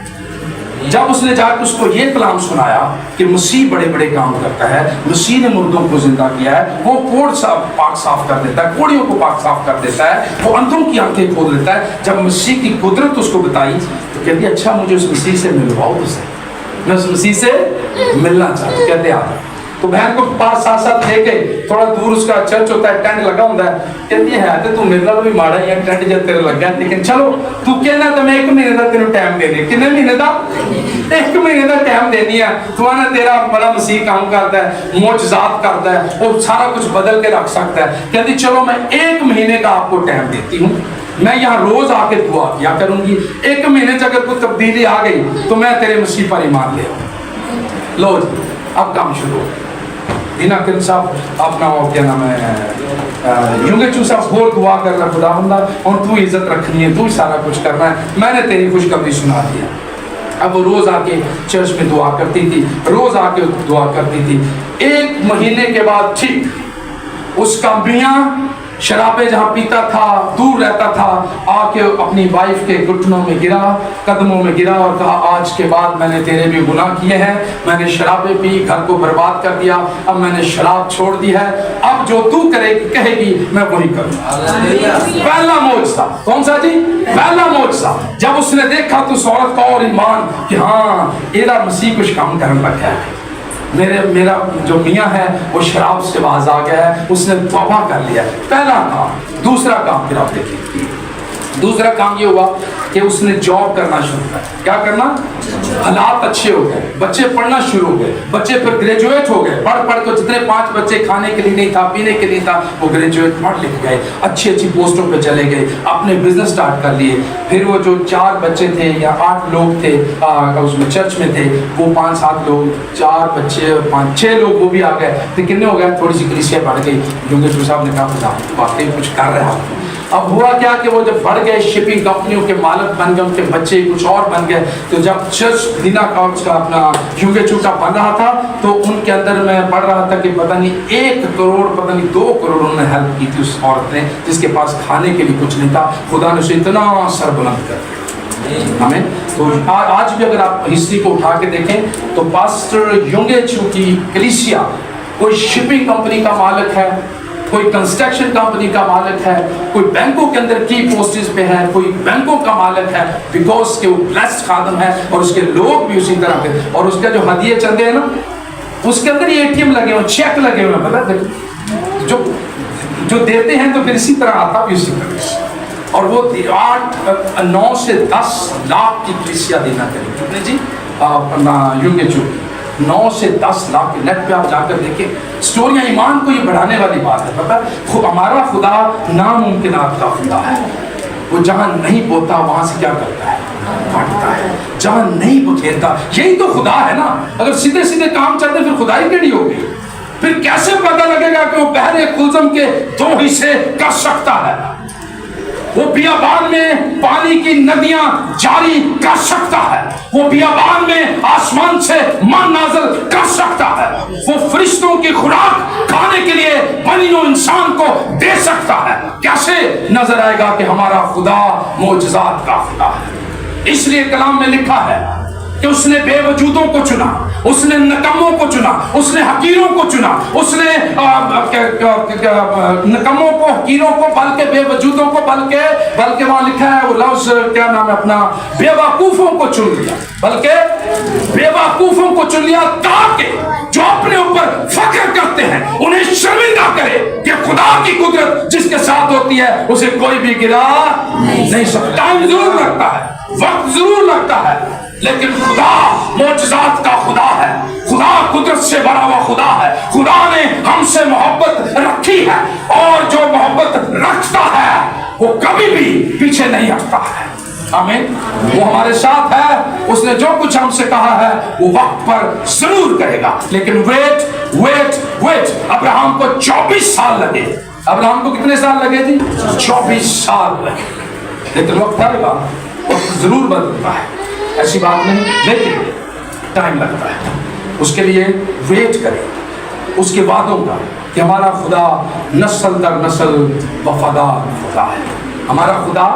जब उसने जाकर उसको ये कलाम सुनाया कि मसीह बड़े बड़े काम करता है, मसीह ने मुर्दों को जिंदा किया है, वो कोड़ पाक साफ कर देता है, कोड़ियों को पाक साफ कर देता है, वो अंधों की आंखें खोल देता है। जब मसीह की कुदरत उसको बताई तो कहती अच्छा मुझे उस मसीह से मिलवाओ, उससे मैं उस मसीह से मिलना चाहती। कहते आ तो बहन को पास साथ लेके थोड़ा दूर उसका चर्च होता है, टेंट लगा होता है। कहती है तो तू मेरे नाल भी माड़ा ही है, टेंट जब तेरे लग गया, लेकिन चलो तू कहना तो मैं 1 महीने का तेन टाइम देनी। कितने महीने का? 1 महीने का टाइम देनी है। तू आना तेरा बड़ा मसीह काम करता है, मोजजात करता है, वो सारा कुछ बदल के रख सकता है। कहती चलो मैं 1 महीने का आपको टाइम देती हूँ, मैं यहाँ रोज आके दुआ किया करूंगी, 1 महीने से अगर कोई तब्दीली आ गई तो मैं तेरे मसीह पर ईमान ले आऊँ। लो जी अब काम शुरू हो। दीना किन साहब अपना क्या नाम है यूंगे चूसा बहुत दुआ कर रहा खुदा बंदा, और तू इज्जत रखनी है, तू सारा कुछ करना है, मैंने तेरी खुशखबरी सुना दिया। अब वो रोज आके चर्च में दुआ करती थी, रोज आके दुआ करती थी। 1 महीने के बाद ठीक उसका मियाँ शराबे जहाँ पीता था, दूर रहता था, आके अपनी वाइफ के घुटनों में गिरा, कदमों में गिरा और कहा आज के बाद मैंने तेरे भी गुनाह किए हैं, मैंने शराबे पी, घर को बर्बाद कर दिया, अब मैंने शराब छोड़ दी है, अब जो तू करेगी कहेगी मैं वही करूँगा। पहला मौजज़ा कौन सा जी? पहला मौजज़ा जब उसने देखा तो उस औरत का और ईमान कि हाँ एदा मसीह कुछ काम करने लगा है, मेरा जो मियाँ है वो शराब से बाज आ गया है, उसने तौबा कर लिया। पहला काम। दूसरा काम फिर आप देखिए, दूसरा काम ये हुआ कि उसने जॉब करना शुरू किया। क्या करना? हालात अच्छे हो गए, बच्चे पढ़ना शुरू हो गए, बच्चे फिर ग्रेजुएट हो गए, पढ़ के जितने 5 बच्चे खाने के लिए नहीं था, पीने के लिए था, वो ग्रेजुएट पढ़ लिख गए, अच्छी पोस्टों पे चले गए, अपने बिजनेस स्टार्ट कर लिए। फिर वो जो 4 बच्चे थे या 8 लोग थे उसमें चर्च में थे, वो 5-7 लोग, 4 बच्चे 5-6 लोग वो भी आ गए, तो कितने हो गए? थोड़ी सी कलीसिया बढ़ गई, क्योंकि साहब ने कहा वाकई कुछ कर रहे हैं। अब हुआ क्या कि वो जब बढ़ गए, शिपिंग कंपनियों के मालिक बन गए, उनके बच्चे कुछ और बन गए। तो जब चर्च दीना काउंट्स का अपना यूके चूका बन रहा था तो उनके अंदर मैं पढ़ रहा था कि पता नहीं 1 करोड़ पता नहीं 2 करोड़ उन्होंने हेल्प की थी उस औरत ने, जिसके पास खाने के लिए कुछ नहीं था। खुदा ने उसे इतना सरबुलंद कर दिया। हमें तो आज भी अगर आप हिस्ट्री को उठा के देखें तो पास्टर यूंगे चू की कलीसिया कोई शिपिंग कंपनी का मालिक है, कोई कंस्ट्रक्शन कंपनी का मालिक है, कोई बैंकों के अंदर की पोस्टेज पे है, कोई बैंकों का मालिक है, बिकॉज के वो ब्लेस्ड खादम है और उसके लोग भी उसी तरह के। और उसका जो हदिये चंदे हैं ना, उसके अंदर ये ATM लगे हुए, चेक लगे हुए, पता जो देते हैं तो फिर इसी तरह आता भी उसी तरह। और वो 9 से 10 लाख की कलीसिया देना करें। कितने जी? अपना यूके चू 9 से 10 लाख। नेट पे आप जाकर देखें स्टोरियां, ईमान को ये बढ़ाने वाली बात है। पता हमारा खुदा नामुमकिनात का खुदा है, वो जहां नहीं बोता वहां से क्या करता है? बढ़ता है। जहां नहीं बखेरता, यही तो खुदा है ना। अगर सीधे सीधे काम चलते फिर खुदाई केड़ी होगी? फिर कैसे पता लगेगा कि वो बहरे कुलजम के 2 हिस्से कर सकता है? वो बियाबान में पानी की नदियां जारी कर सकता है, वो बियाबान में आसमान से मन नाज़िल कर सकता है, वो फरिश्तों की खुराक खाने के लिए बनी हुई इंसान को दे सकता है। कैसे नजर आएगा कि हमारा खुदा मोजज़ात का खुदा है? इसलिए कलाम में लिखा है कि उसने बेवजूदों को चुना, उसने नकम्मों को चुना, उसने हकीरों को चुना, उसने नकम्मों को, हकीरों को, बल्कि बेवजूदों को, बल्कि वहां लिखा है वो लफ्ज क्या नाम है अपना, बेवकूफों को चुन लिया, बल्कि बेवकूफों को चुन लिया, ताकि जो अपने ऊपर फख्र करते हैं उन्हें शर्मिंदा करे कि खुदा की कुदरत जिसके साथ होती है उसे कोई भी गिरा नहीं सकता। टाइम जरूर लगता है, वक्त जरूर लगता है, लेकिन खुदा मौजज़ात का खुदा है, खुदा कुदरत से भरा हुआ खुदा है। खुदा ने हमसे मोहब्बत रखी है, और जो मोहब्बत रखता है वो कभी भी पीछे नहीं हटता है। आमीन। वो हमारे साथ है, उसने जो कुछ हमसे कहा है वो वक्त पर जरूर करेगा। लेकिन वेट वेट वेट, अब्राहम को 24 साल लगे। अब्राहम को कितने साल लगे जी? 24 साल लगे। लेकिन वक्त आएगा, वक्त जरूर बदलता है, ऐसी बात नहीं, लेकिन टाइम लगता है। उसके लिए वेट करें उसके वादों का, कि हमारा खुदा नस्ल दर नस्ल वफादार खुदा है। हमारा खुदा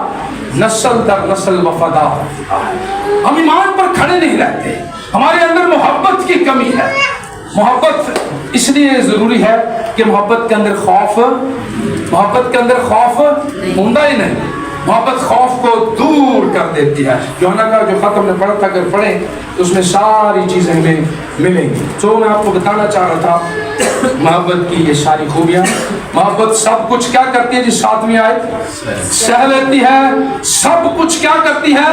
नस्ल दर नस्ल वफादार खुदा है। हम ईमान पर खड़े नहीं रहते, हमारे अंदर मोहब्बत की कमी है। मोहब्बत इसलिए ज़रूरी है कि मोहब्बत के अंदर खौफ होता ही नहीं। मोहब्बत खौफ को दूर कर देती है। यूहन्ना का जो खत हमने पढ़ा था, अगर पढ़ें तो उसमें सारी चीज़ें हमें मिलेंगी। तो मैं आपको बताना चाह रहा था मोहब्बत की ये सारी खूबियाँ। मोहब्बत सब कुछ क्या करती है जी? 7वीं आयत, सह लेती है, सब कुछ क्या करती है?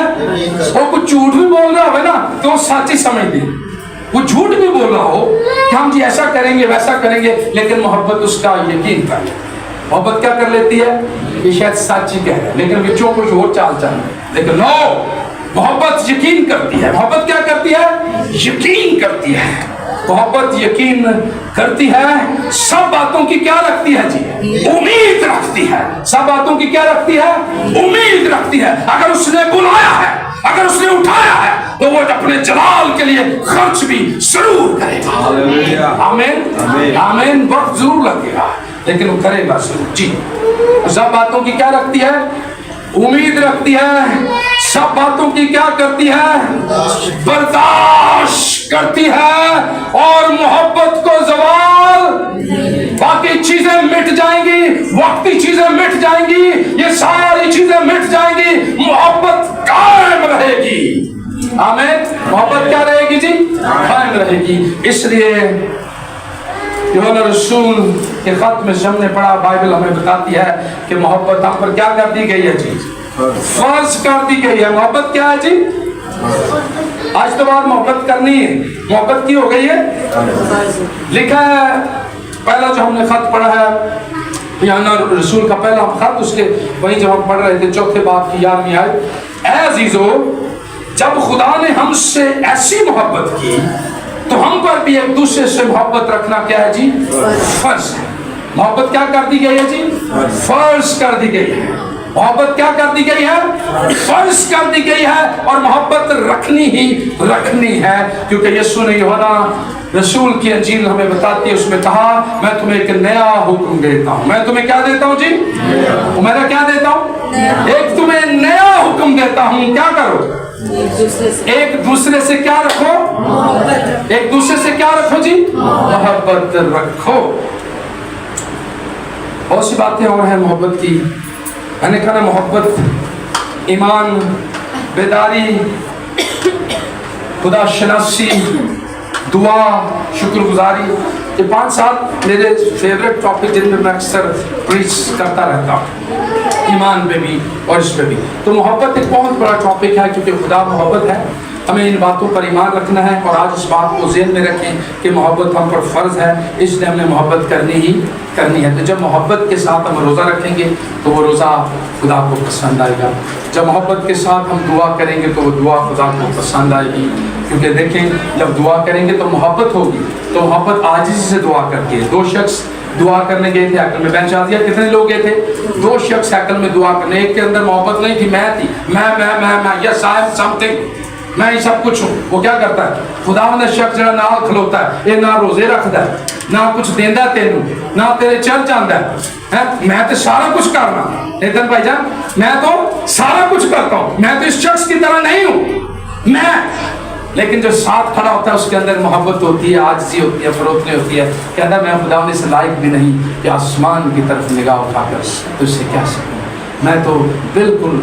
वो कुछ झूठ भी बोल रहा हो ना तो वो सच्ची समझती है। वो झूठ भी बोल रहा हो कि हम जी ऐसा करेंगे वैसा करेंगे, लेकिन मोहब्बत उसका यकीन कर ले। मोहब्बत क्या कर लेती है? ये शायद सच्ची कह रहे हैं, लेकिन बच्चों कुछ और चाल चल, लेकिन नो, मोहब्बत यकीन करती है। मोहब्बत क्या करती है? यकीन करती है। मोहब्बत यकीन करती है, सब बातों की क्या रखती है जी? उम्मीद रखती है। सब बातों की क्या रखती है? उम्मीद रखती है। अगर उसने बुलाया है, अगर उसने उठाया है, तो वो अपने जलाल के लिए खर्च भी जरूर करेगा। आमीन आमीन। वक्त जरूर लगेगा, लेकिन वो करेगा जरूर जी। सब बातों की क्या रखती है? उम्मीद रखती है। सब बातों की क्या करती है? बर्दाश्त करती है। और मोहब्बत को ज़वाल, बाकी चीजें मिट जाएंगी, वक्ती चीजें मिट जाएंगी, ये सारी चीजें मिट जाएंगी, मोहब्बत कायम रहेगी। आमीन। मोहब्बत क्या रहेगी जी? कायम रहेगी। इसलिए यूहन्ना रसूल के खत में हमने पढ़ा, बाइबल हमें बताती है कि मोहब्बत हम पर क्या कर दी गई है जी? फर्ज कर दी गई है। मोहब्बत क्या है जी? आज तो बाद मोहब्बत करनी है, मोहब्बत की हो गई है, लिखा है। पहला जो हमने खत पढ़ा है यूहन्ना रसूल का पहला खत, उसके वहीं जब हम पढ़ रहे थे चौथे बाब की 11वीं आयत, ऐ अजीजो, जब खुदा ने हमसे ऐसी मोहब्बत की तो हम पर भी एक दूसरे से मोहब्बत रखना क्या है जी? फर्ज है। मोहब्बत क्या कर दी गई है जी? फर्ज कर दी गई है। मोहब्बत क्या कर दी गई है? फर्ज कर दी गई है। और मोहब्बत रखनी ही रखनी है, क्योंकि यीशु ने यूहन्ना रसूल की अंजील हमें बताती है, उसमें कहा मैं तुम्हें एक नया हुक्म देता हूँ। मैं तुम्हें क्या देता हूँ जी? मेरा क्या देता हूँ? एक तुम्हें नया हुक्म देता हूँ, क्या करो? एक दूसरे से क्या रखो? एक दूसरे से क्या रखो जी? मोहब्बत रखो। बहुत सी बातें और हैं मोहब्बत की। मैंने कहा ना, मोहब्बत, ईमान, बेदारी, खुदा शनासी, दुआ, शुक्रगुजारी, ये 5-7 मेरे फेवरेट टॉपिक जिनमें मैं अक्सर प्रीच करता रहता हूँ, ईमान पे भी और इस पे भी। तो मोहब्बत एक बहुत बड़ा टॉपिक है, क्योंकि खुदा मोहब्बत है। हमें इन बातों पर ईमान रखना है, और आज इस बात को ज़हन में रखें कि मोहब्बत हम पर फ़र्ज़ है, इसलिए हमने मोहब्बत करनी ही करनी है। तो जब मोहब्बत के साथ हम रोज़ा रखेंगे तो वो रोज़ा खुदा को पसंद आएगा। जब मोहब्बत के साथ हम दुआ करेंगे तो वो दुआ खुदा को पसंद आएगी। क्योंकि देखें, जब दुआ करेंगे तो मोहब्बत होगी, तो मोहब्बत आजिज़ी से दुआ करती है। 2 शख्स दुआ करने गए थे हैकल में, बेंच आ दिया, कितने लोग गए थे? 2 शख्स हैकल में दुआ करने। एक के अंदर मोहब्बत नहीं थी, मैं थी, मैं यस आई एम समथिंग, मैं ही सब कुछ हूँ। वो क्या करता है? खुदा ने शख्स जरा नाल खलोता है, ये ना रोजे रखता है, ना कुछ देंदा तेनू, ना तेरे चर्च आंदा है, मैं तो सारा कुछ करना। नितिन भाईजान, मैं तो सारा कुछ करता हूँ, मैं तो इस शख्स की तरह नहीं हूँ। लेकिन जो साथ खड़ा होता है उसके अंदर मोहब्बत होती है, आजिज़ी होती है, फरोतनी होती है। कहता है मैं खुदावंद इस लायक भी नहीं कि आसमान की तरफ निगाह उठाकर तुझसे क्या सकूँ, मैं तो बिल्कुल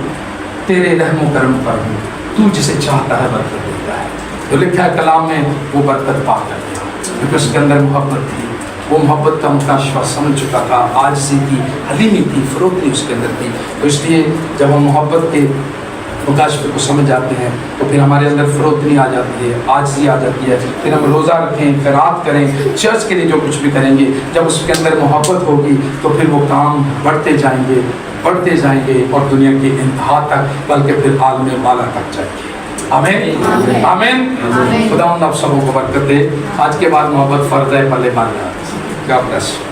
तेरे रहमो करम पर हूँ, तू जिसे चाहता है बरकत देता है। तो लिखा है कलाम में वो बरकत पा कर गया क्योंकि उसके अंदर मोहब्बत थी। वो मोहब्बत का मुकाशवा समझ चुका था, आजिज़ी थी, हलीमी थी, फरोतनी उसके अंदर थी। तो इसलिए जब हम मोहब्बत के मुकाशवे को समझ जाते हैं तो फिर हमारे अंदर फरोतनी आ जाती है, आजिज़ी आ जाती है। फिर हम रोज़ा रखें, खैरात करें, चर्च के लिए जो कुछ भी करेंगे, जब उसके अंदर मोहब्बत होगी तो फिर वो काम बढ़ते जाएंगे और दुनिया की इंतहा तक, बल्कि फिर आलम बाला तक जाएंगे। आमीन आमीन। खुदावंद आप सबों को बरकत दे। आज के बाद मोहब्बत फ़र्ज़ है, पल्ले बांध। God bless you.